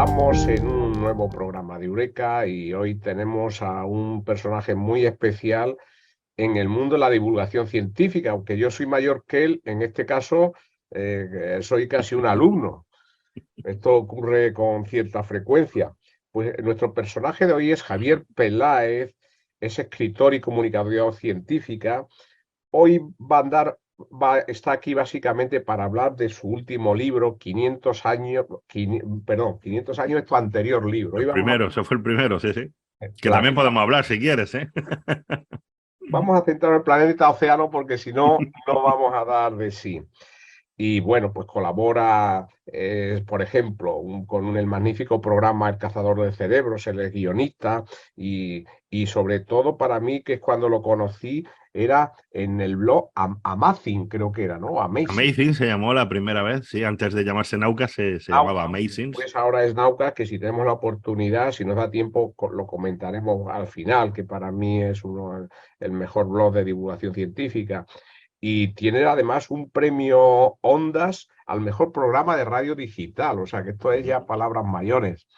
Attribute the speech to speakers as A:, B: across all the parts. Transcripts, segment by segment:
A: Estamos en un nuevo programa de Eureka y hoy tenemos a un personaje muy especial en el mundo de la divulgación científica, aunque yo soy mayor que él, en este caso soy casi un alumno. Esto ocurre con cierta frecuencia. Pues nuestro personaje de hoy es Javier Peláez, es escritor y comunicador científica. Hoy está aquí básicamente para hablar de su último libro, 500 años, 500 años es tu anterior libro. Hoy
B: El primero, eso fue el primero, sí, sí. Que también
A: planeta,
B: podemos hablar si quieres, ¿eh?
A: vamos a centrar el planeta océano porque si no, no vamos a dar de sí. Y bueno, pues colabora, por ejemplo, con el magnífico programa El Cazador de Cerebros, él es guionista y sobre todo para mí, que es cuando lo conocí, era en el blog Amazing, creo que era, ¿no? Amazing.
B: Amazing se llamó la primera vez, sí, antes de llamarse Nauka se llamaba
A: Nauka.
B: Amazing.
A: Pues ahora es Nauka, que si tenemos la oportunidad, si nos da tiempo, lo comentaremos al final, que para mí es el mejor blog de divulgación científica. Y tiene además un premio Ondas al mejor programa de radio digital, o sea que esto es ya palabras mayores.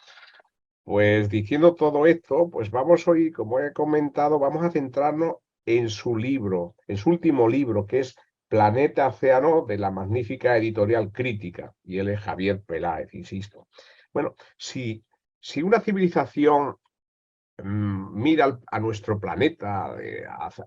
A: Pues diciendo todo esto, pues vamos hoy, como he comentado, vamos a centrarnos en su libro, en su último libro, que es Planeta Océano, de la magnífica editorial Crítica, y él es Javier Peláez, insisto. Bueno, si una civilización mira a nuestro planeta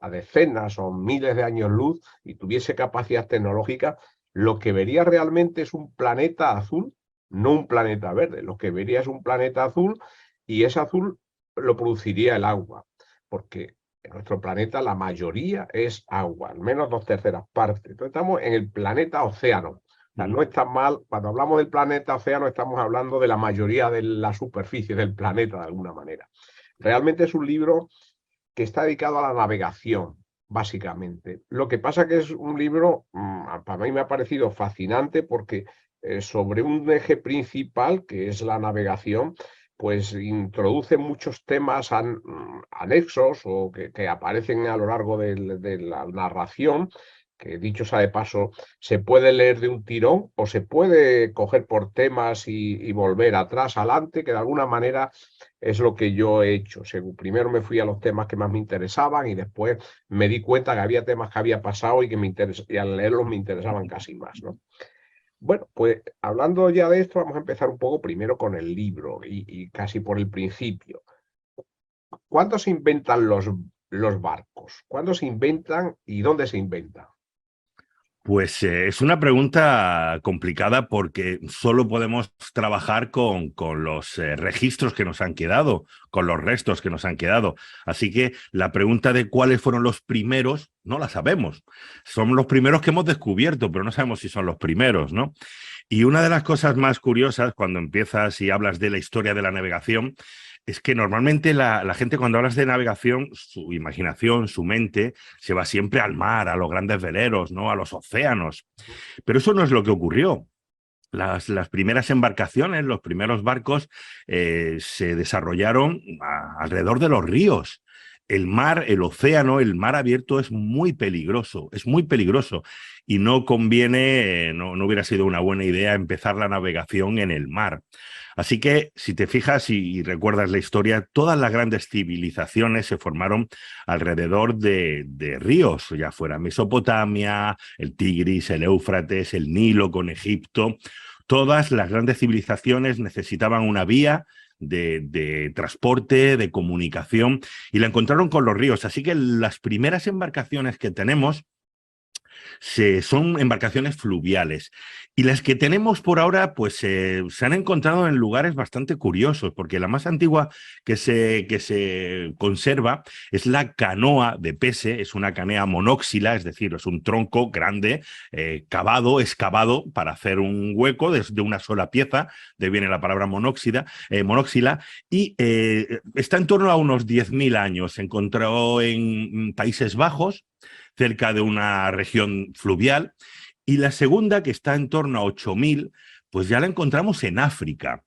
A: a decenas o miles de años luz y tuviese capacidad tecnológica, lo que vería realmente es un planeta azul, no un planeta verde. Lo que vería es un planeta azul y ese azul lo produciría el agua, porque en nuestro planeta la mayoría es agua, al menos 2/3 partes. Entonces estamos en el planeta océano. O sea, no está mal, cuando hablamos del planeta océano estamos hablando de la mayoría de la superficie del planeta de alguna manera. Realmente es un libro que está dedicado a la navegación, básicamente. Lo que pasa que es un libro, para mí me ha parecido fascinante porque sobre un eje principal, que es la navegación, pues introduce muchos temas anexos o que aparecen a lo largo de la narración, que dicho sea de paso, se puede leer de un tirón o se puede coger por temas y volver atrás, adelante, que de alguna manera es lo que yo he hecho. Primero me fui a los temas que más me interesaban y después me di cuenta que había temas que había pasado y que y al leerlos me interesaban casi más, ¿no? Bueno, pues hablando ya de esto, vamos a empezar un poco primero con el libro y casi por el principio. ¿Cuándo se inventan los barcos? ¿Cuándo se inventan y dónde se inventan?
B: Pues es una pregunta complicada porque solo podemos trabajar con los registros que nos han quedado, con los restos que nos han quedado. Así que la pregunta de cuáles fueron los primeros no la sabemos. Son los primeros que hemos descubierto, pero no sabemos si son los primeros, ¿no? Y una de las cosas más curiosas cuando empiezas y hablas de la historia de la navegación es que normalmente la gente cuando hablas de navegación, su imaginación, su mente, se va siempre al mar, a los grandes veleros, ¿no? A los océanos. Pero eso no es lo que ocurrió. Las primeras embarcaciones, los primeros barcos, se desarrollaron alrededor de los ríos. El mar, el océano, el mar abierto es muy peligroso y no conviene, no hubiera sido una buena idea empezar la navegación en el mar. Así que, si te fijas y recuerdas la historia, todas las grandes civilizaciones se formaron alrededor de ríos, ya fuera Mesopotamia, el Tigris, el Éufrates, el Nilo con Egipto. Todas las grandes civilizaciones necesitaban una vía de transporte, de comunicación, y la encontraron con los ríos. Así que las primeras embarcaciones que tenemos son embarcaciones fluviales. Y las que tenemos por ahora, pues se han encontrado en lugares bastante curiosos, porque la más antigua que se conserva es la canoa de Pese, es una canea monóxila, es decir, es un tronco grande, excavado para hacer un hueco de una sola pieza, de viene la palabra monóxila, y está en torno a unos 10.000 años. Se encontró en Países Bajos, cerca de una región fluvial, y la segunda, que está en torno a 8.000, pues ya la encontramos en África.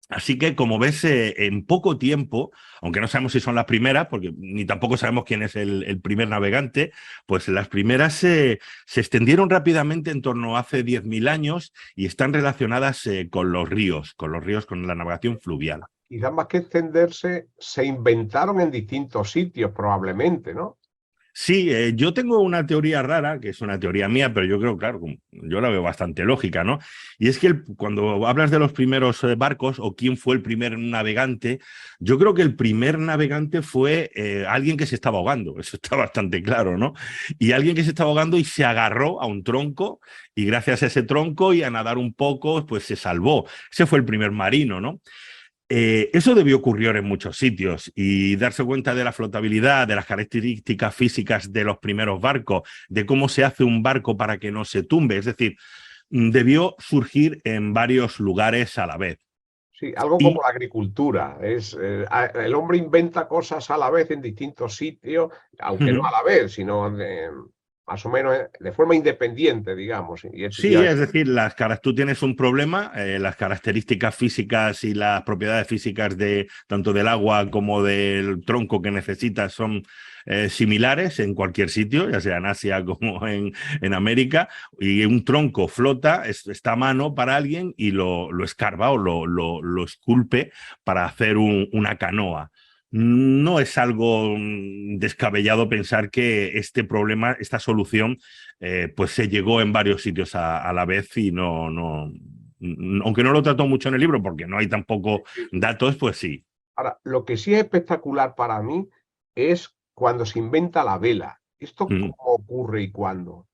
B: Así que, como ves, en poco tiempo, aunque no sabemos si son las primeras, porque ni tampoco sabemos quién es el primer navegante, pues las primeras se extendieron rápidamente en torno a hace 10.000 años y están relacionadas con los ríos, con la navegación fluvial.
A: Quizás más que extenderse, se inventaron en distintos sitios, probablemente, ¿no?
B: Sí, yo tengo una teoría rara, que es una teoría mía, pero yo creo, claro, yo la veo bastante lógica, ¿no? Y es que cuando hablas de los primeros barcos o quién fue el primer navegante, yo creo que el primer navegante fue alguien que se estaba ahogando, eso está bastante claro, ¿no? Y alguien que se estaba ahogando y se agarró a un tronco y gracias a ese tronco y a nadar un poco, pues se salvó. Ese fue el primer marino, ¿no? Eso debió ocurrir en muchos sitios y darse cuenta de la flotabilidad, de las características físicas de los primeros barcos, de cómo se hace un barco para que no se tumbe. Es decir, debió surgir en varios lugares a la vez.
A: Sí, algo como
B: Y
A: la agricultura. El hombre inventa cosas a la vez en distintos sitios, aunque no a la vez, sino más o menos de forma independiente, digamos. Y
B: sí, es decir, tú tienes un problema, las características físicas y las propiedades físicas de tanto del agua como del tronco que necesitas son similares en cualquier sitio, ya sea en Asia como en América, y un tronco flota, está a mano para alguien y lo escarba o lo esculpe para hacer una canoa. No es algo descabellado pensar que este problema, esta solución, pues se llegó en varios sitios a la vez y aunque no lo trató mucho en el libro porque no hay tampoco datos, pues sí.
A: Ahora, lo que sí es espectacular para mí es cuando se inventa la vela. ¿Esto
B: Mm.
A: cómo ocurre y cuándo?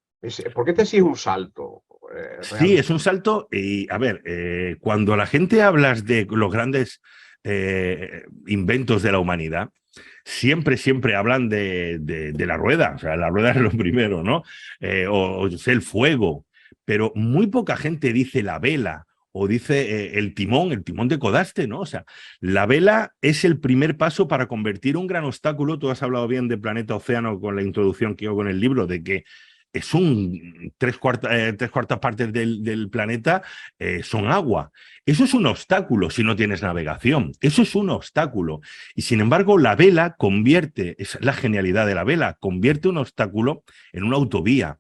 A: Porque este sí es un salto,
B: Sí,
A: realmente.
B: es un salto y, a ver, cuando la gente habla de los grandes inventos de la humanidad, siempre hablan de la rueda, o sea, la rueda es lo primero, ¿no? O sea, el fuego, pero muy poca gente dice la vela o dice el timón de Codaste, ¿no? O sea, la vela es el primer paso para convertir un gran obstáculo. Tú has hablado bien de Planeta Océano con la introducción que hago con el libro, de que es tres cuartas partes del planeta son agua. Eso es un obstáculo si no tienes navegación. Eso es un obstáculo. Y sin embargo, la vela es la genialidad de la vela, convierte un obstáculo en una autovía.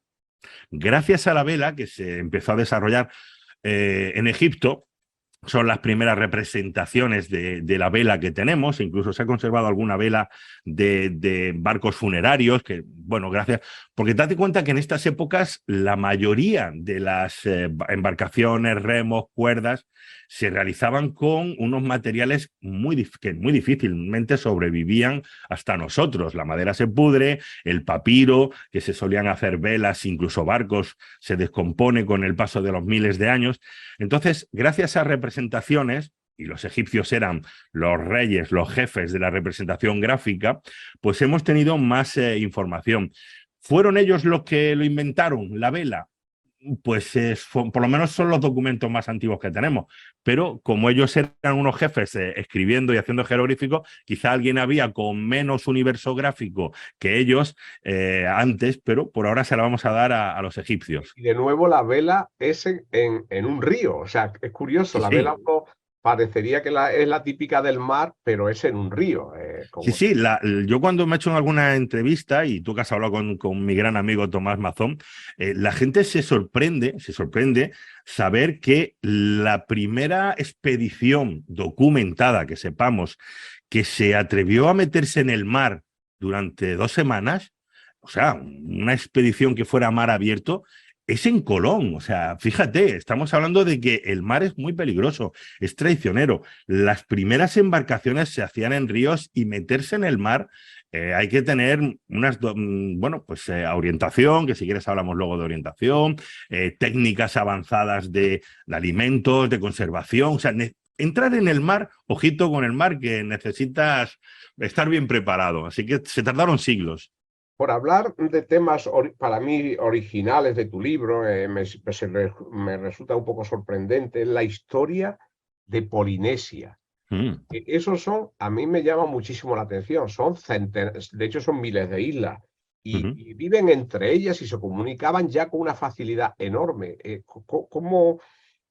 B: Gracias a la vela que se empezó a desarrollar en Egipto, son las primeras representaciones de la vela que tenemos, incluso se ha conservado alguna vela de barcos funerarios, que, bueno, gracias, porque date cuenta que en estas épocas la mayoría de las embarcaciones, remos, cuerdas, se realizaban con unos materiales que muy difícilmente sobrevivían hasta nosotros. La madera se pudre, el papiro, que se solían hacer velas, incluso barcos, se descompone con el paso de los miles de años. Entonces, gracias a representaciones, y los egipcios eran los reyes, los jefes de la representación gráfica, pues hemos tenido más información. ¿Fueron ellos los que lo inventaron, la vela? Pues por lo menos son los documentos más antiguos que tenemos, pero como ellos eran unos jefes escribiendo y haciendo jeroglíficos, quizá alguien había con menos universo gráfico que ellos antes, pero por ahora se la vamos a dar a los egipcios.
A: Y de nuevo la vela es en un río. O sea, es curioso,
B: Sí,
A: la vela
B: sí.
A: parecería que es la típica del mar, pero es en un río.
B: Sí, sí, yo cuando me he hecho en alguna entrevista, y tú que has hablado con mi gran amigo Tomás Mazón, la gente se sorprende saber que la primera expedición documentada que sepamos que se atrevió a meterse en el mar durante 2 semanas, o sea, una expedición que fuera a mar abierto, es en Colón. O sea, fíjate, estamos hablando de que el mar es muy peligroso, es traicionero. Las primeras embarcaciones se hacían en ríos y meterse en el mar hay que tener bueno, pues orientación, que si quieres hablamos luego de orientación, técnicas avanzadas de alimentos, de conservación. O sea, entrar en el mar, ojito con el mar, que necesitas estar bien preparado. Así que se tardaron siglos.
A: Por hablar de temas para mí originales de tu libro, me resulta un poco sorprendente la historia de Polinesia.
B: Mm.
A: Esos son, a mí me llama muchísimo la atención, son centenares, de hecho son miles de islas,
B: Ujú.
A: y viven entre ellas y se comunicaban ya con una facilidad enorme. ¿Cómo,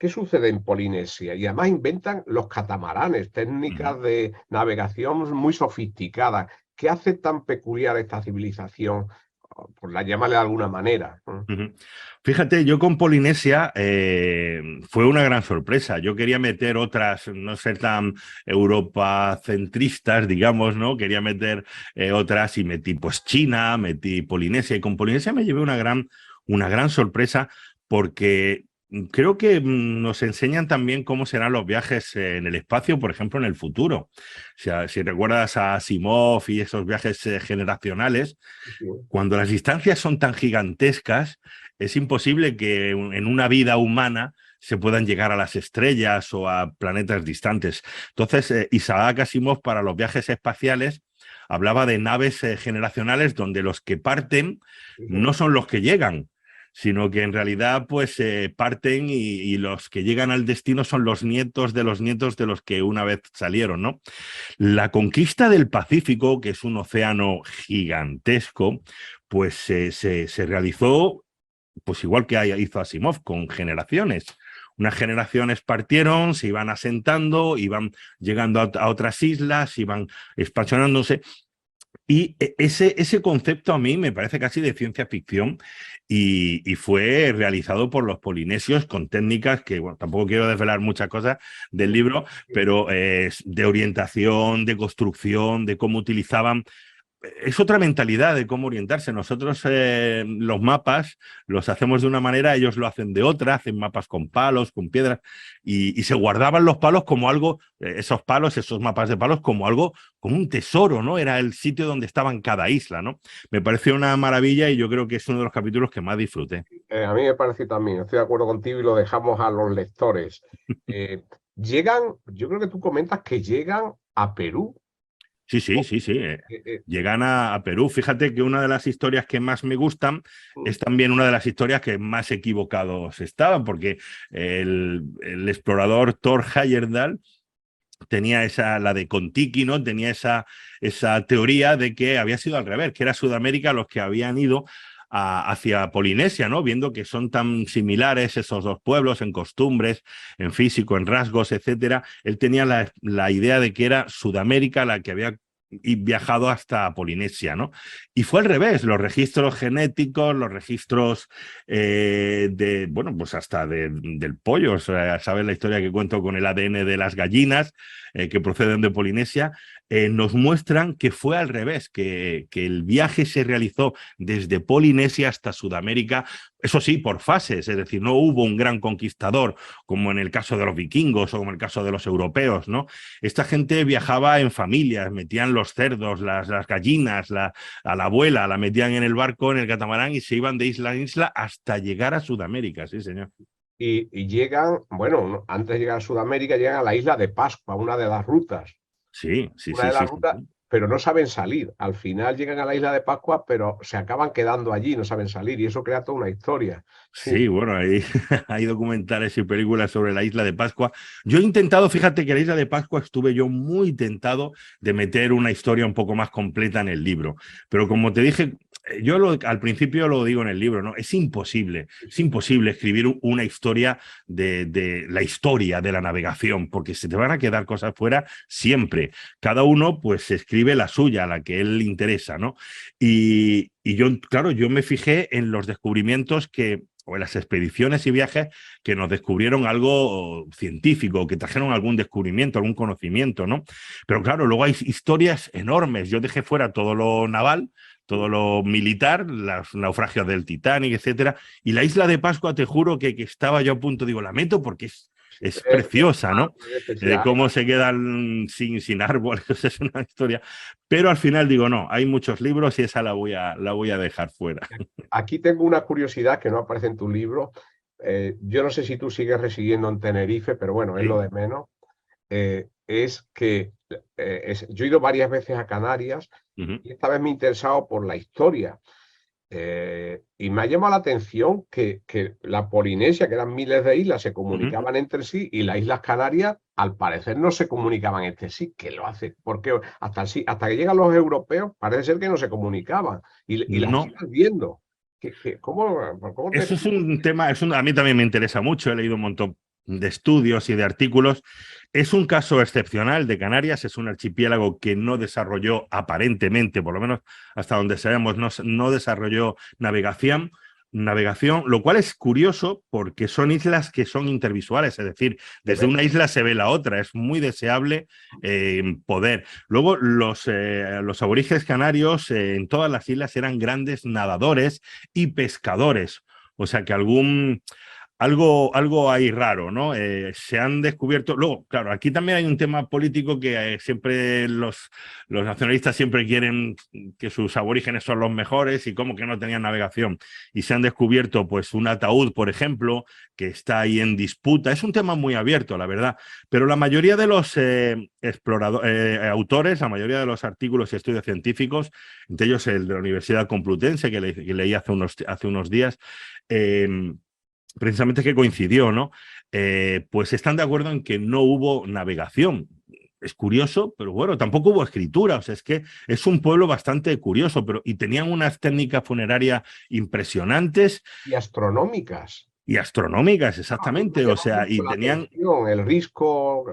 A: ¿qué sucede en Polinesia? Y además inventan los catamaranes, técnicas de navegación muy sofisticadas. ¿Qué hace tan peculiar esta civilización? Por la llámale de alguna manera.
B: Ujú. Fíjate, yo con Polinesia fue una gran sorpresa. Yo quería meter otras, no ser tan europacentristas, digamos, ¿no? Quería meter otras y metí pues China, metí Polinesia y con Polinesia me llevé una gran sorpresa porque creo que nos enseñan también cómo serán los viajes en el espacio, por ejemplo, en el futuro. O sea, si recuerdas a Asimov y esos viajes generacionales,
A: Sí.
B: cuando las distancias son tan gigantescas, es imposible que en una vida humana se puedan llegar a las estrellas o a planetas distantes. Entonces, Isaac Asimov, para los viajes espaciales, hablaba de naves generacionales donde los que parten
A: Sí, sí.
B: no son los que llegan, sino que en realidad pues parten y los que llegan al destino son los nietos de los que una vez salieron, ¿no? La conquista del Pacífico, que es un océano gigantesco, pues se realizó, pues igual que hizo Asimov, con generaciones. Unas generaciones partieron, se iban asentando, iban llegando a otras islas, iban expansionándose. Y ese concepto a mí me parece casi de ciencia ficción y fue realizado por los polinesios con técnicas que, bueno, tampoco quiero desvelar muchas cosas del libro, pero de orientación, de construcción, de cómo utilizaban es otra mentalidad de cómo orientarse. Nosotros los mapas los hacemos de una manera, ellos lo hacen de otra, hacen mapas con palos, con piedras, y se guardaban los palos como algo, esos palos, esos mapas de palos, como algo, como un tesoro, ¿no? Era el sitio donde estaba en cada isla, ¿no? Me pareció una maravilla y yo creo que es uno de los capítulos que más disfruté.
A: A mí me parece también, estoy de acuerdo contigo y lo dejamos a los lectores. Eh, yo creo que tú comentas que llegan a Perú.
B: Sí, sí, sí, sí.
A: Eh, eh,
B: Llegan a Perú. Fíjate que una de las historias que más me gustan es también una de las historias que más equivocados estaban, porque el explorador Thor Heyerdahl tenía la de Kon-Tiki, ¿no? Tenía esa teoría de que había sido al revés, que era Sudamérica los que habían ido hacia Polinesia, ¿no? Viendo que son tan similares esos dos pueblos en costumbres, en físico, en rasgos, etcétera. Él tenía la idea de que era Sudamérica la que había viajado hasta Polinesia, ¿no? Y fue al revés, los registros genéticos, los registros bueno, pues hasta del pollo, o sea, sabes la historia que cuento con el ADN de las gallinas que proceden de Polinesia, nos muestran que fue al revés, que el viaje se realizó desde Polinesia hasta Sudamérica, eso sí, por fases, es decir, no hubo un gran conquistador como en el caso de los vikingos o como en el caso de los europeos, ¿no? Esta gente viajaba en familias, metían los cerdos, las gallinas, a la abuela, la metían en el barco, en el catamarán y se iban de isla en isla hasta llegar a Sudamérica, sí, señor.
A: y llegan, bueno, antes de llegar a Sudamérica, llegan a la isla de Pascua, una de las rutas.
B: Sí, sí,
A: Una
B: sí,
A: de
B: sí,
A: las
B: sí.
A: rutas, pero no saben salir. Al final llegan a la isla de Pascua, pero se acaban quedando allí, no saben salir, y eso crea toda una historia. Sí,
B: Sí, bueno, hay documentales y películas sobre la isla de Pascua. Yo he intentado, fíjate que la isla de Pascua estuve yo muy tentado de meter una historia un poco más completa en el libro, pero como te dije, yo al principio lo digo en el libro, ¿no? Es imposible escribir una historia de la historia de la navegación, porque se te van a quedar cosas fuera siempre. Cada uno pues escribe la suya, la que él le interesa, ¿no? Y yo, claro, yo me fijé en los descubrimientos o en las expediciones y viajes que nos descubrieron algo científico, que trajeron algún descubrimiento, algún conocimiento, ¿no? Pero claro, luego hay historias enormes. Yo dejé fuera todo lo naval, todo lo militar, los naufragios del Titanic, etcétera. Y la isla de Pascua, te juro que estaba yo a punto, digo, la meto porque es preciosa, ¿no?
A: especial.
B: Cómo se quedan sin árboles, es una historia. Pero al final digo, no, hay muchos libros y esa la voy a dejar fuera.
A: Aquí tengo una curiosidad que no aparece en tu libro. Yo no sé si tú sigues residiendo en Tenerife, pero bueno, es lo
B: Sí.
A: de menos. Es que yo he ido varias veces a Canarias
B: Ujú,
A: y esta vez me he interesado por la historia. Y me ha llamado la atención que la Polinesia, que eran miles de islas, se
B: ujú.
A: comunicaban entre sí y las Islas Canarias, al parecer, no se comunicaban entre sí. ¿Qué lo hace? Porque hasta que llegan los europeos, parece ser que no se comunicaban y las
B: No,
A: sigas viendo. ¿Cómo te
B: eso es
A: explicas?
B: un tema, a mí también me interesa mucho, he leído un montón de estudios y de artículos. Es un caso excepcional de Canarias, es un archipiélago que no desarrolló aparentemente, por lo menos hasta donde sabemos, no desarrolló navegación, lo cual es curioso porque son islas que son intervisuales, es decir, desde una isla se ve la otra, es muy deseable poder. Luego, los aborígenes canarios en todas las islas eran grandes nadadores y pescadores, o sea que algo hay raro, ¿no? Se han descubierto. Luego, claro, aquí también hay un tema político que siempre los nacionalistas siempre quieren que sus aborígenes son los mejores y como que no tenían navegación. Y se han descubierto, pues, un ataúd, por ejemplo, que está ahí en disputa. Es un tema muy abierto, la verdad. Pero la mayoría de los autores, la mayoría de los artículos y estudios científicos, entre ellos el de la Universidad Complutense, que leí hace unos días, precisamente que coincidió, ¿no? Pues están de acuerdo en que no hubo navegación. Es curioso, pero bueno, tampoco hubo escritura. O sea, es que es un pueblo bastante curioso, y tenían unas técnicas funerarias impresionantes.
A: Y astronómicas.
B: Y astronómicas, exactamente. O sea, y tenían
A: el risco.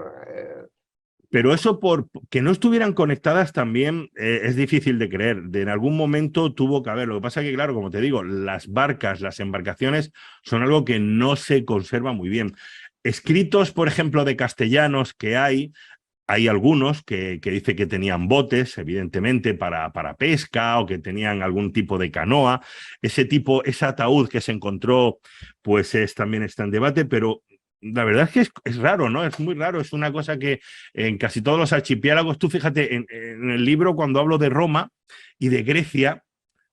B: Pero eso por que no estuvieran conectadas también es difícil de creer. En algún momento tuvo que haber. Lo que pasa es que, claro, como te digo, las barcas, las embarcaciones son algo que no se conserva muy bien. Escritos, por ejemplo, de castellanos que hay algunos que dicen que tenían botes, evidentemente, para pesca o que tenían algún tipo de canoa. Ese ataúd que se encontró, pues también está en debate, pero la verdad es que es raro, ¿no? Es muy raro, es una cosa que en casi todos los archipiélagos, tú fíjate, en el libro cuando hablo de Roma y de Grecia,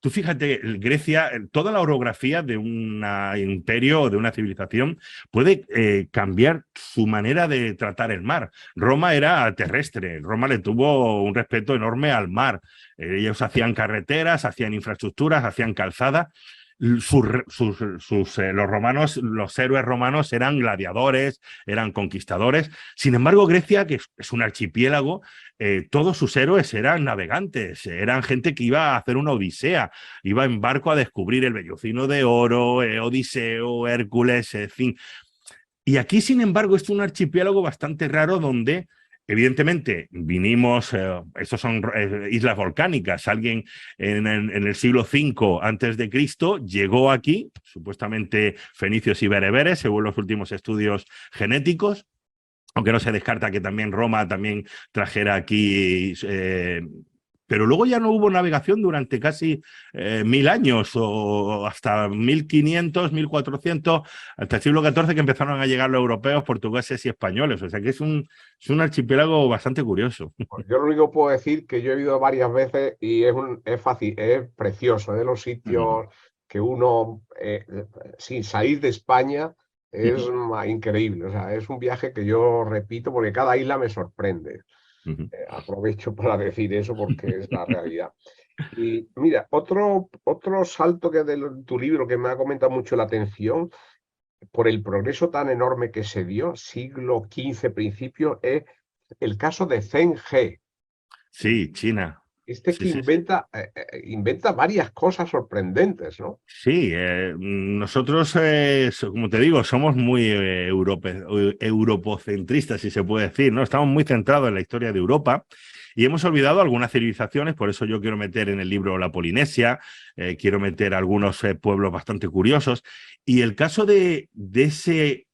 B: tú fíjate, Grecia, toda la orografía de un imperio o de una civilización puede cambiar su manera de tratar el mar. Roma era terrestre, Roma le tuvo un respeto enorme al mar. Ellos hacían carreteras, hacían infraestructuras, hacían calzadas. Los romanos, los héroes romanos eran gladiadores, eran conquistadores. Sin embargo, Grecia, que es un archipiélago, todos sus héroes eran navegantes, eran gente que iba a hacer una odisea, iba en barco a descubrir el vellocino de oro, Odiseo, Hércules, en fin. Y aquí, sin embargo, es un archipiélago bastante raro donde evidentemente vinimos, estos son islas volcánicas, alguien en el siglo V antes de Cristo llegó aquí, supuestamente fenicios y bereberes, según los últimos estudios genéticos, aunque no se descarta que también Roma también trajera aquí pero luego ya no hubo navegación durante casi 1000 años o hasta 1500, 1400, hasta el siglo XIV que empezaron a llegar los europeos, portugueses y españoles. O sea que es un archipiélago bastante curioso.
A: Pues yo lo único que puedo decir que yo he ido varias veces y es fácil, es precioso, es de los sitios que uno, sin salir de España, es increíble. O sea, es un viaje que yo repito porque cada isla me sorprende. Aprovecho para decir eso porque es la realidad. Y mira, otro salto que de tu libro que me ha comentado mucho la atención, por el progreso tan enorme que se dio, siglo XV principio, es el caso de Zheng He.
B: Sí, China.
A: Este
B: Sí,
A: que
B: sí, sí.
A: inventa varias cosas sorprendentes, ¿no?
B: Sí, nosotros, como te digo, somos muy europocentristas, si se puede decir, ¿no? Estamos muy centrados en la historia de Europa y hemos olvidado algunas civilizaciones, por eso yo quiero meter en el libro la Polinesia, quiero meter algunos pueblos bastante curiosos. Y el caso de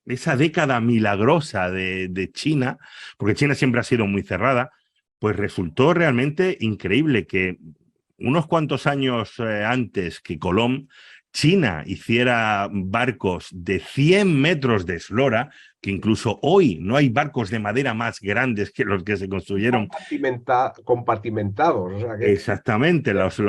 B: esa década milagrosa de China, porque China siempre ha sido muy cerrada, pues resultó realmente increíble que unos cuantos años antes que Colón, China hiciera barcos de 100 metros de eslora, que incluso hoy no hay barcos de madera más grandes que los que se construyeron.
A: Compartimentados. O sea que,
B: Exactamente, los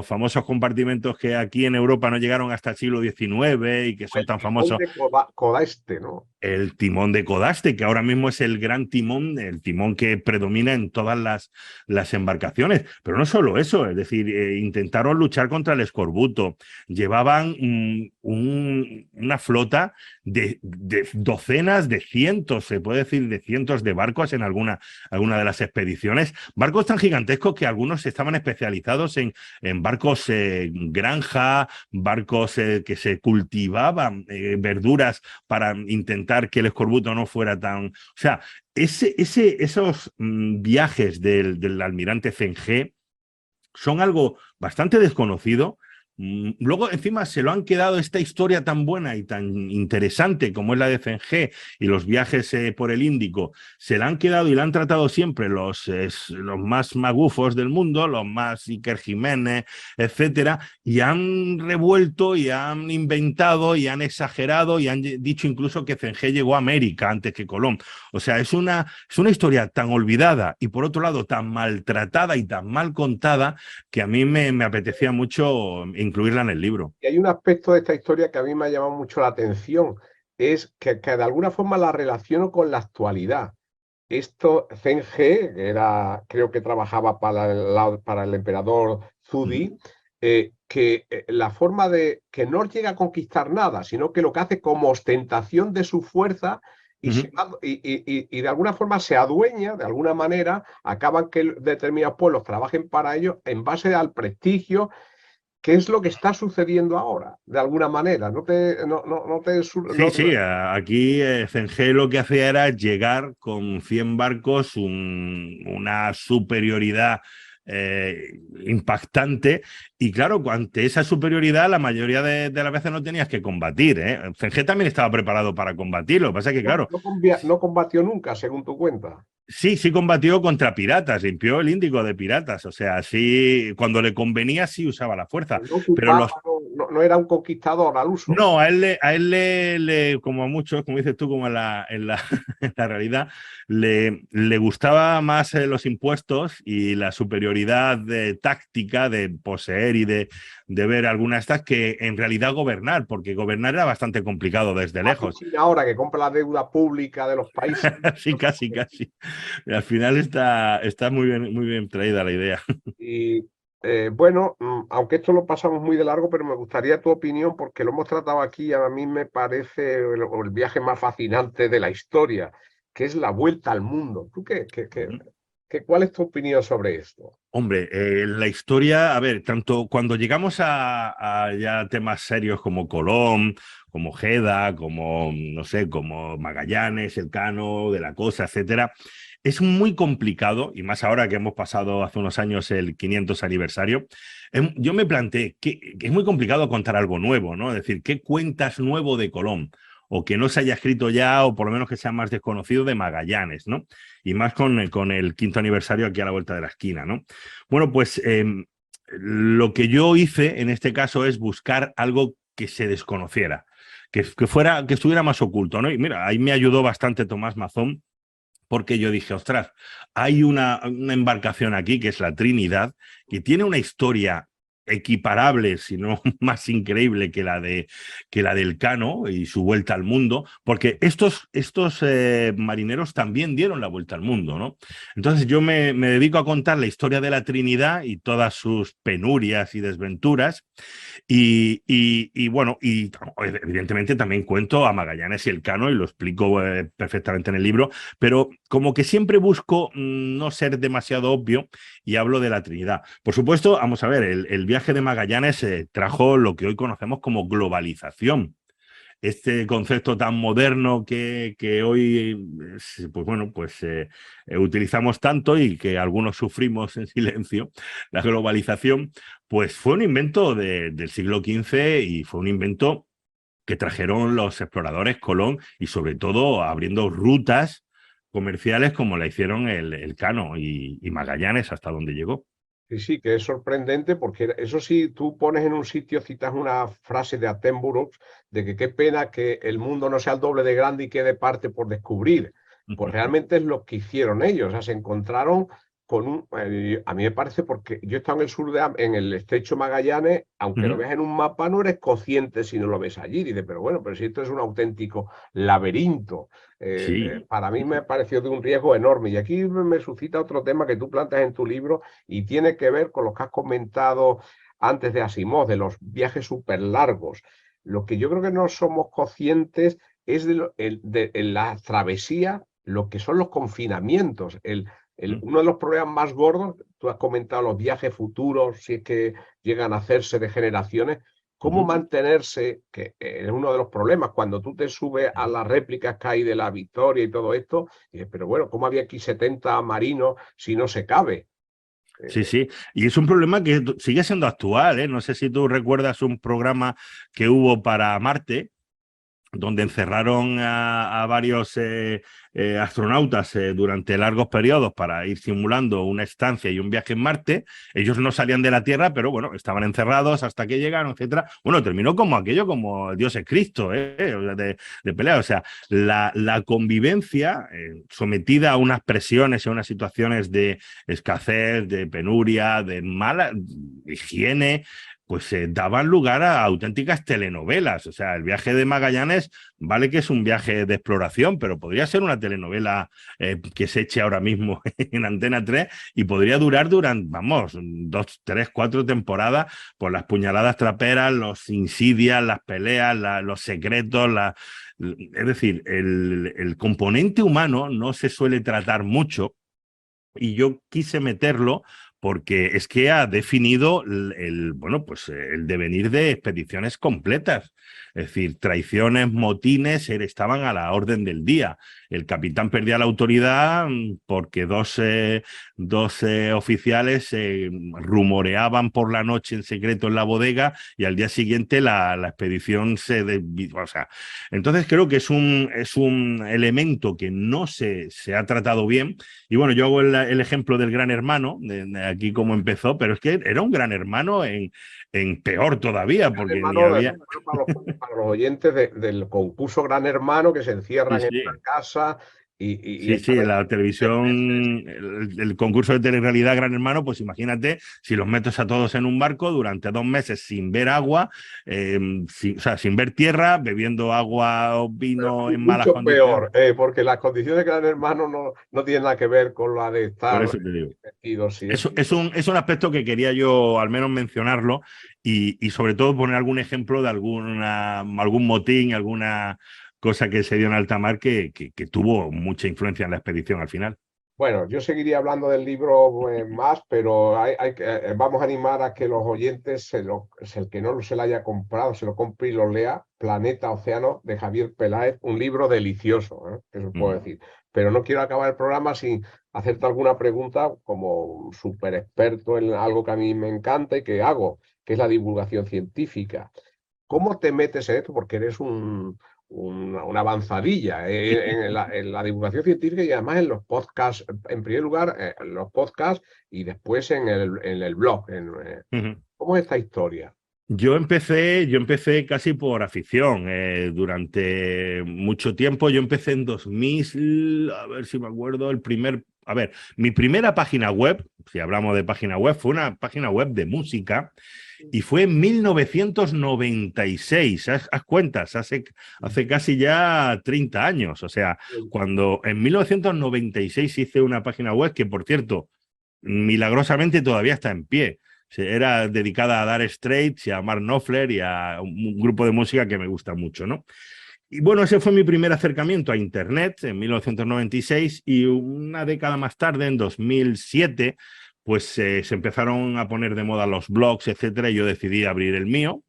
B: famosos compartimentos que aquí en Europa no llegaron hasta el siglo XIX y que son
A: el
B: tan
A: timón
B: famosos.
A: de Codaeste, ¿no?
B: El timón de Codaste, que ahora mismo es el gran timón, el timón que predomina en todas las embarcaciones. Pero no solo eso, es decir, intentaron luchar contra el escorbuto. Llevaban una flota de docenas flotas de cientos, se puede decir, de cientos de barcos en alguna de las expediciones. Barcos tan gigantescos que algunos estaban especializados en barcos granja, barcos que se cultivaban verduras para intentar que el escorbuto no fuera tan... O sea, esos viajes del almirante Zengé son algo bastante desconocido. Luego, encima, se lo han quedado esta historia tan buena y tan interesante como es la de Zengé y los viajes por el Índico, se la han quedado y la han tratado siempre los más magufos del mundo, los más Iker Jiménez, etcétera, y han revuelto y han inventado y han exagerado y han dicho incluso que Zengé llegó a América antes que Colón. O sea, es una historia tan olvidada y, por otro lado, tan maltratada y tan mal contada que a mí me apetecía mucho incluirla en el libro.
A: Y hay un aspecto de esta historia que a mí me ha llamado mucho la atención, es que de alguna forma la relaciono con la actualidad. Esto, Zengé, que era, creo que trabajaba para el emperador Zudi, que la forma de que no llega a conquistar nada, sino que lo que hace como ostentación de su fuerza y de alguna forma se adueña, de alguna manera, acaban que determinados pueblos trabajen para ellos en base al prestigio. ¿Qué es lo que está sucediendo ahora? De alguna manera.
B: Sí, sí, aquí Zengé lo que hacía era llegar con 100 barcos, una superioridad impactante, y claro, ante esa superioridad la mayoría de las veces no tenías que combatir, ¿eh? Zengé también estaba preparado para combatir, lo que pasa es que, claro,
A: no combatió nunca, según tu cuenta.
B: sí combatió contra piratas, limpió el Índico de piratas, o sea, sí, cuando le convenía sí usaba la fuerza,
A: No
B: pero
A: ocupaba, no era un conquistador al uso.
B: no, a él como a muchos, como dices tú, como en la realidad, le gustaba más los impuestos y la superioridad táctica de poseer y de ver algunas estas que en realidad gobernar, porque gobernar era bastante complicado desde lejos.
A: China ahora que compra la deuda pública de los países.
B: Sí, casi, casi. Y al final está muy bien traída la idea.
A: Y bueno, aunque esto lo pasamos muy de largo, pero me gustaría tu opinión porque lo hemos tratado aquí y a mí me parece el viaje más fascinante de la historia, que es la vuelta al mundo. ¿Tú cuál es tu opinión sobre esto?
B: Hombre, la historia, a ver, tanto cuando llegamos a ya temas serios como Colón, como Ojeda, como, no sé, como Magallanes, Elcano, de la Cosa, etcétera, es muy complicado, y más ahora que hemos pasado hace unos años el 500 aniversario, yo me planteé que es muy complicado contar algo nuevo, ¿no? Es decir, ¿qué cuentas nuevo de Colón? O que no se haya escrito ya, o por lo menos que sea más desconocido de Magallanes, ¿no? Y más con el 5.º aniversario aquí a la vuelta de la esquina, ¿no? Bueno, pues lo que yo hice en este caso es buscar algo que se desconociera, que estuviera más oculto, ¿no? Y mira, ahí me ayudó bastante Tomás Mazón, porque yo dije, ostras, hay una embarcación aquí que es la Trinidad, que tiene una historia equiparable, si no más increíble que la del Cano y su vuelta al mundo, porque estos marineros también dieron la vuelta al mundo, ¿no? Entonces yo me dedico a contar la historia de la Trinidad y todas sus penurias y desventuras, y bueno, y evidentemente también cuento a Magallanes y Elcano y lo explico perfectamente en el libro, pero como que siempre busco no ser demasiado obvio y hablo de la Trinidad. Por supuesto, vamos a ver, el viaje de Magallanes trajo lo que hoy conocemos como globalización. Este concepto tan moderno que hoy, pues bueno, pues utilizamos tanto y que algunos sufrimos en silencio, la globalización, pues fue un invento del siglo XV y fue un invento que trajeron los exploradores Colón y sobre todo abriendo rutas comerciales como la hicieron el Cano y Magallanes hasta donde llegó.
A: Sí, sí, que es sorprendente porque eso sí, tú pones en un sitio, citas una frase de Attenborough de que qué pena que el mundo no sea el doble de grande y quede parte por descubrir. Pues realmente es lo que hicieron ellos, o sea, se encontraron con a mí me parece porque yo he estado en el sur en el estrecho Magallanes, aunque lo veas en un mapa no eres consciente si no lo ves allí, dice, pero bueno, pero si esto es un auténtico laberinto.
B: Sí.
A: Para mí me pareció de un riesgo enorme y aquí me suscita otro tema que tú planteas en tu libro y tiene que ver con lo que has comentado antes de Asimov, de los viajes súper largos. Lo que yo creo que no somos conscientes es en la travesía lo que son los confinamientos. Uno de los problemas más gordos, tú has comentado los viajes futuros, si es que llegan a hacerse de generaciones, cómo mantenerse, que es uno de los problemas, cuando tú te subes a las réplicas que hay de la Victoria y todo esto, pero bueno, ¿cómo había aquí 70 marinos si no se cabe?
B: Sí, sí, y es un problema que sigue siendo actual, ¿eh? No sé si tú recuerdas un programa que hubo para Marte, donde encerraron a varios astronautas durante largos periodos para ir simulando una estancia y un viaje en Marte. Ellos no salían de la Tierra, pero bueno, estaban encerrados hasta que llegaron, etcétera. Bueno, terminó como aquello, como Dios es Cristo, de pelea. O sea, la convivencia sometida a unas presiones y a unas situaciones de escasez, de penuria, de mala higiene, pues daban lugar a auténticas telenovelas. O sea, el viaje de Magallanes vale que es un viaje de exploración, pero podría ser una telenovela que se eche ahora mismo en Antena 3 y podría durar durante, vamos, 2, 3, 4 temporadas por las puñaladas traperas, los insidias, las peleas, los secretos, es decir, el componente humano no se suele tratar mucho y yo quise meterlo porque es que ha definido bueno, pues el devenir de expediciones completas. Es decir, traiciones, motines estaban a la orden del día. El capitán perdía la autoridad porque dos oficiales rumoreaban por la noche en secreto en la bodega y al día siguiente la expedición o sea, entonces creo que es un elemento que no se ha tratado bien. Y bueno, yo hago el ejemplo del Gran Hermano, de aquí cómo empezó, pero es que era un Gran Hermano en peor todavía,
A: Gran
B: porque ni
A: Hermano,
B: había...
A: para los oyentes del concurso Gran Hermano, que se
B: Sí,
A: encierran en una
B: sí.
A: casa y
B: Sí, sí,
A: están
B: en la
A: ahí meses.
B: televisión, el concurso de telerrealidad Gran Hermano, pues imagínate si los metes a todos en un barco durante 2 meses sin ver agua, o sea, sin ver tierra, bebiendo agua o
A: Pero
B: vino en malas
A: mucho
B: condiciones.
A: peor, porque las condiciones de Gran Hermano no tienen nada que ver con la de
B: Por
A: estar
B: eso te digo.
A: vestidos. Sí,
B: Es un aspecto que quería yo al menos mencionarlo y sobre todo poner algún ejemplo de algún motín, alguna cosa que se dio en alta mar que tuvo mucha influencia en la expedición al final.
A: bueno, yo seguiría hablando del libro más, pero vamos a animar a que los oyentes, el que no se lo haya comprado, se lo compre y lo lea. Planeta Océano de Javier Peláez, un libro delicioso, eso os puedo
B: Ujú.
A: decir. Pero no quiero acabar el programa sin hacerte alguna pregunta como súper experto en algo que a mí me encanta y que hago, que es la divulgación científica. ¿Cómo te metes en esto? Porque eres una avanzadilla en la divulgación científica y además en los podcasts, en primer lugar, en los podcasts y después en el blog.
B: Ujú.
A: ¿Cómo es esta historia?
B: Yo empecé casi por afición. Durante mucho tiempo, yo empecé en 2000, a ver si me acuerdo, mi primera página web, si hablamos de página web, fue una página web de música y fue en 1996. Haz cuentas, hace casi ya 30 años. O sea, cuando en 1996 hice una página web que, por cierto, milagrosamente todavía está en pie. Era dedicada a Dire Straits y a Mark Knopfler y a un grupo de música que me gusta mucho, ¿no? Y bueno, ese fue mi primer acercamiento a Internet en 1996 y una década más tarde, en 2007, pues se empezaron a poner de moda los blogs, etcétera, y yo decidí abrir el mío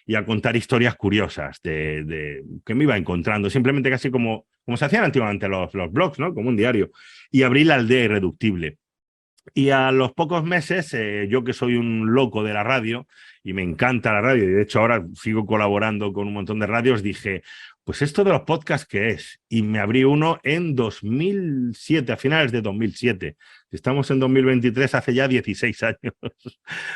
B: y a contar historias curiosas que me iba encontrando, simplemente casi como se hacían antiguamente los blogs, ¿no? Como un diario. Y abrí la Aldea Irreductible. Y a los pocos meses, yo que soy un loco de la radio y me encanta la radio, y de hecho ahora sigo colaborando con un montón de radios, dije, pues esto de los podcasts, ¿qué es? Y me abrí uno en 2007, a finales de 2007. Estamos en 2023, hace ya 16 años.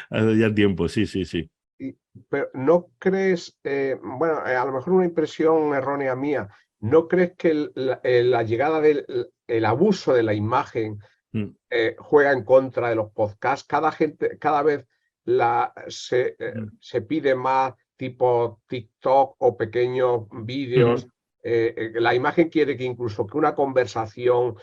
B: Hace ya tiempo, sí, sí, sí.
A: Y- pero ¿no crees, bueno, a lo mejor una impresión errónea mía, ¿no crees que la llegada del el abuso de la imagen
B: Mm,
A: juega en contra de los podcasts? Cada vez
B: mm,
A: se pide más tipo TikTok o pequeños vídeos.
B: ujú.
A: La imagen quiere que incluso que una conversación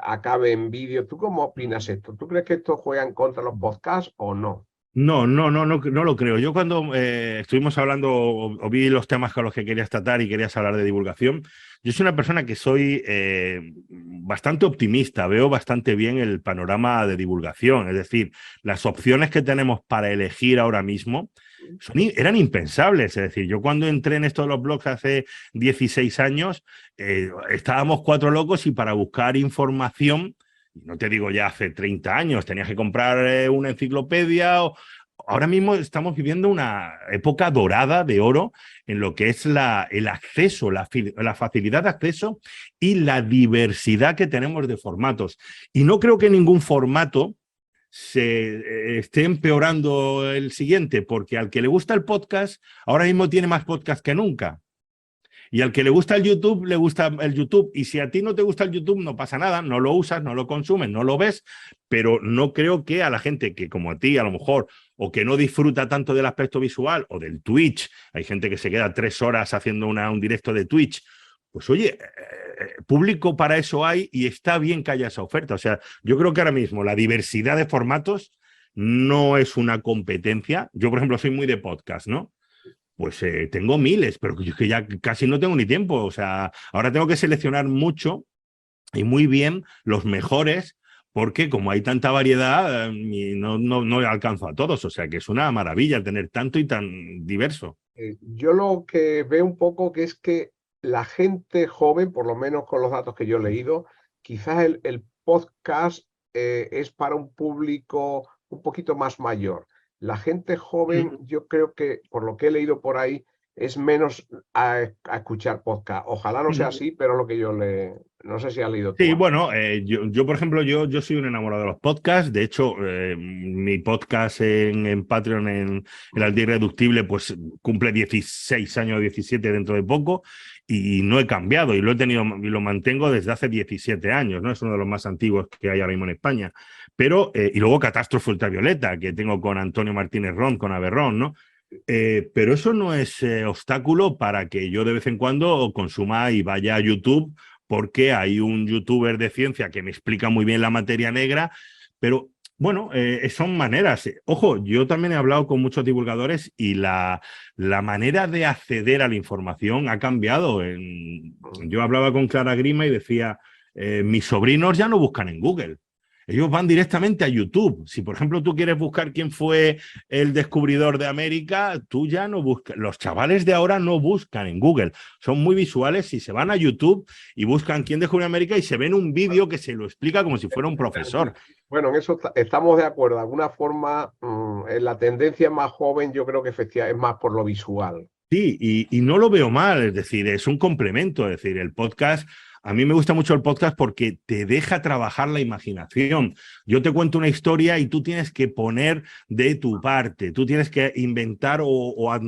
A: acabe en vídeo. ¿Tú cómo opinas esto? ¿Tú crees que esto juega en contra de los podcasts o no?
B: No lo creo. Yo cuando estuvimos hablando o vi los temas con los que querías tratar y querías hablar de divulgación, yo soy una persona que soy bastante optimista, veo bastante bien el panorama de divulgación, es decir, las opciones que tenemos para elegir ahora mismo eran impensables. Es decir, yo cuando entré en esto de los blogs hace 16 años, estábamos cuatro locos y para buscar información, no te digo ya hace 30 años, tenías que comprar una enciclopedia. Ahora mismo estamos viviendo una época dorada de oro en lo que es el acceso, la facilidad de acceso y la diversidad que tenemos de formatos. Y no creo que ningún formato se esté empeorando el siguiente, porque al que le gusta el podcast, ahora mismo tiene más podcast que nunca. Y al que le gusta el YouTube, le gusta el YouTube. Y si a ti no te gusta el YouTube, no pasa nada, no lo usas, no lo consumes, no lo ves, pero no creo que a la gente que como a ti, a lo mejor, o que no disfruta tanto del aspecto visual o del Twitch, hay gente que se queda 3 horas haciendo un directo de Twitch, pues oye, público para eso hay y está bien que haya esa oferta. O sea, yo creo que ahora mismo la diversidad de formatos no es una competencia. Yo, por ejemplo, soy muy de podcast, ¿no? Pues tengo miles, pero yo es que ya casi no tengo ni tiempo. O sea, ahora tengo que seleccionar mucho y muy bien los mejores, porque como hay tanta variedad, no alcanzo a todos. O sea, que es una maravilla tener tanto y tan diverso.
A: Yo lo que veo un poco que es que la gente joven, por lo menos con los datos que yo he leído, quizás el podcast es para un público un poquito más mayor. La gente joven, yo creo que, por lo que he leído por ahí, es menos a escuchar podcast. Ojalá no sea así, pero lo que yo le... No sé si has leído tú
B: Sí,
A: algo.
B: bueno, yo, por ejemplo, yo soy un enamorado de los podcasts. De hecho, mi podcast en Patreon, en El Alto Irreductible, pues cumple 16 años, 17 dentro de poco, y no he cambiado, y lo he tenido y lo mantengo desde hace 17 años, ¿no? Es uno de los más antiguos que hay ahora mismo en España. Pero, y luego Catástrofe Ultravioleta, que tengo con Antonio Martínez Ron, con Aberrón, ¿no? Pero eso no es obstáculo para que yo de vez en cuando consuma y vaya a YouTube, porque hay un youtuber de ciencia que me explica muy bien la materia negra, pero bueno, son maneras. Ojo, yo también he hablado con muchos divulgadores y la manera de acceder a la información ha cambiado. Yo hablaba con Clara Grima y decía, mis sobrinos ya no buscan en Google. Ellos van directamente a YouTube. Si, por ejemplo, tú quieres buscar quién fue el descubridor de América, tú ya no buscas. Los chavales de ahora no buscan en Google. Son muy visuales y se van a YouTube y buscan quién descubrió América y se ven un vídeo que se lo explica como si fuera un profesor.
A: Bueno, en eso estamos de acuerdo. De alguna forma, en la tendencia más joven, yo creo que efectivamente es más por lo visual.
B: Sí, y no lo veo mal, es decir, es un complemento, es decir, el podcast, a mí me gusta mucho el podcast porque te deja trabajar la imaginación. Yo te cuento una historia y tú tienes que poner de tu parte, tú tienes que inventar o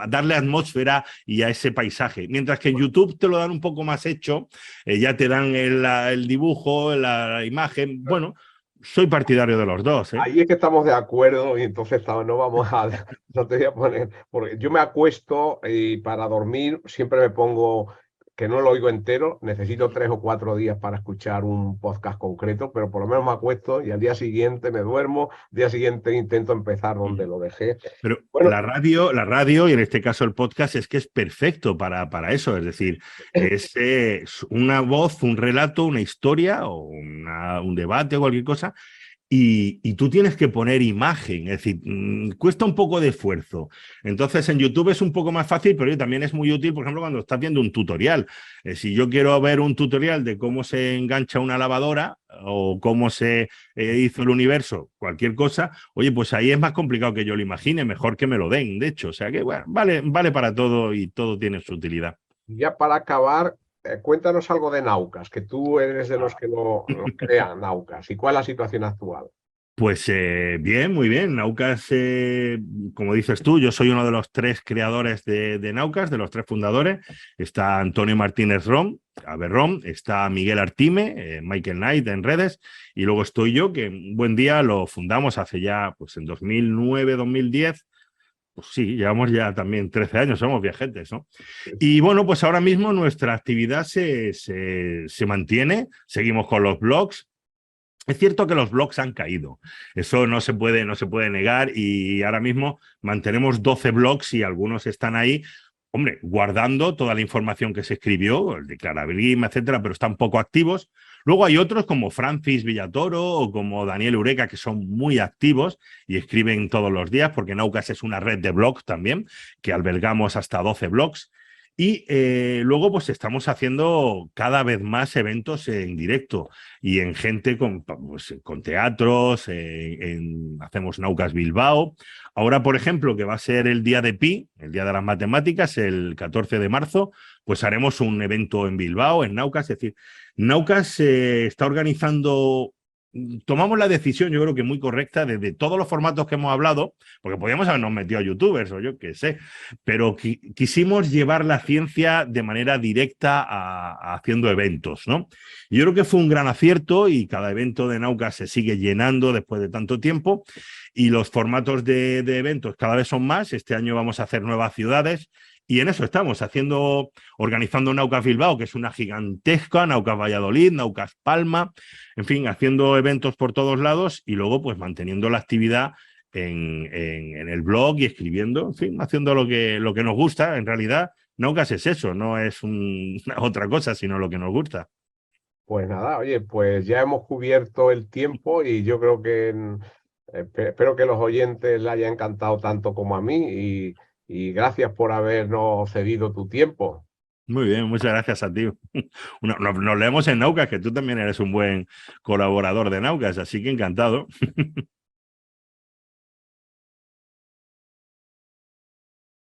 B: darle atmósfera y a ese paisaje. Mientras que en YouTube te lo dan un poco más hecho, ya te dan el dibujo, la imagen. Bueno, soy partidario de los dos, ¿eh?
A: Ahí es que estamos de acuerdo y entonces no vamos a, no te voy a poner, porque yo me acuesto y para dormir siempre me pongo, que no lo oigo entero, necesito 3 o 4 días para escuchar un podcast concreto, pero por lo menos me acuesto y al día siguiente me duermo, al día siguiente intento empezar donde lo dejé.
B: Pero
A: Bueno,
B: la radio, y en este caso el podcast, es que es perfecto para eso. Es decir, es una voz, un relato, una historia o un debate o cualquier cosa. Y tú tienes que poner imagen, es decir, cuesta un poco de esfuerzo. Entonces en YouTube es un poco más fácil, pero también es muy útil, por ejemplo, cuando estás viendo un tutorial. Si yo quiero ver un tutorial de cómo se engancha una lavadora o cómo se hizo el universo, cualquier cosa, oye, pues ahí es más complicado que yo lo imagine, mejor que me lo den, de hecho. O sea que, bueno, vale para todo y todo tiene su utilidad.
A: ya para acabar, cuéntanos algo de Naucas, que tú eres de los que lo crean, Naucas, y cuál es la situación actual.
B: Pues bien, muy bien. Naucas, como dices tú, yo soy uno de los tres creadores de Naucas, de los tres fundadores. Está Antonio Martínez Rom, Aberrón, está Miguel Artime, Michael Knight en redes, y luego estoy yo, que un buen día lo fundamos hace ya, pues en 2009, 2010. Pues sí, llevamos ya también 13 años, somos viajetes, ¿no? Y bueno, pues ahora mismo nuestra actividad se mantiene, seguimos con los blogs. Es cierto que los blogs han caído, eso no se puede negar y ahora mismo mantenemos 12 blogs y algunos están ahí, hombre, guardando toda la información que se escribió, el de Clarabrim, etcétera, pero están poco activos. Luego hay otros como Francis Villatoro o como Daniel Eureka que son muy activos y escriben todos los días porque Naucas es una red de blogs también, que albergamos hasta 12 blogs. Y luego pues estamos haciendo cada vez más eventos en directo y en gente pues, con teatros, hacemos Naucas Bilbao. Ahora, por ejemplo, que va a ser el día de Pi, el día de las matemáticas, el 14 de marzo, pues haremos un evento en Bilbao, en Naucas. Es decir, Naucas se está organizando, tomamos la decisión, yo creo que muy correcta, desde todos los formatos que hemos hablado, porque podíamos habernos metido a youtubers o yo qué sé, pero quisimos llevar la ciencia de manera directa haciendo eventos, ¿no? Yo creo que fue un gran acierto y cada evento de Naucas se sigue llenando después de tanto tiempo y los formatos de eventos cada vez son más. Este año vamos a hacer nuevas ciudades y en eso estamos, organizando Naucas Bilbao, que es una gigantesca, Naucas Valladolid, Naucas Palma, en fin, haciendo eventos por todos lados y luego pues manteniendo la actividad en el blog y escribiendo, en fin, haciendo lo que nos gusta. En realidad, Naucas es eso, no es otra cosa, sino lo que nos gusta.
A: Pues nada, oye, pues ya hemos cubierto el tiempo y yo creo que espero que los oyentes les haya encantado tanto como a mí y gracias por habernos cedido tu tiempo.
B: Muy bien, muchas gracias a ti. Nos leemos en Naucas, que tú también eres un buen colaborador de Naucas, así que encantado.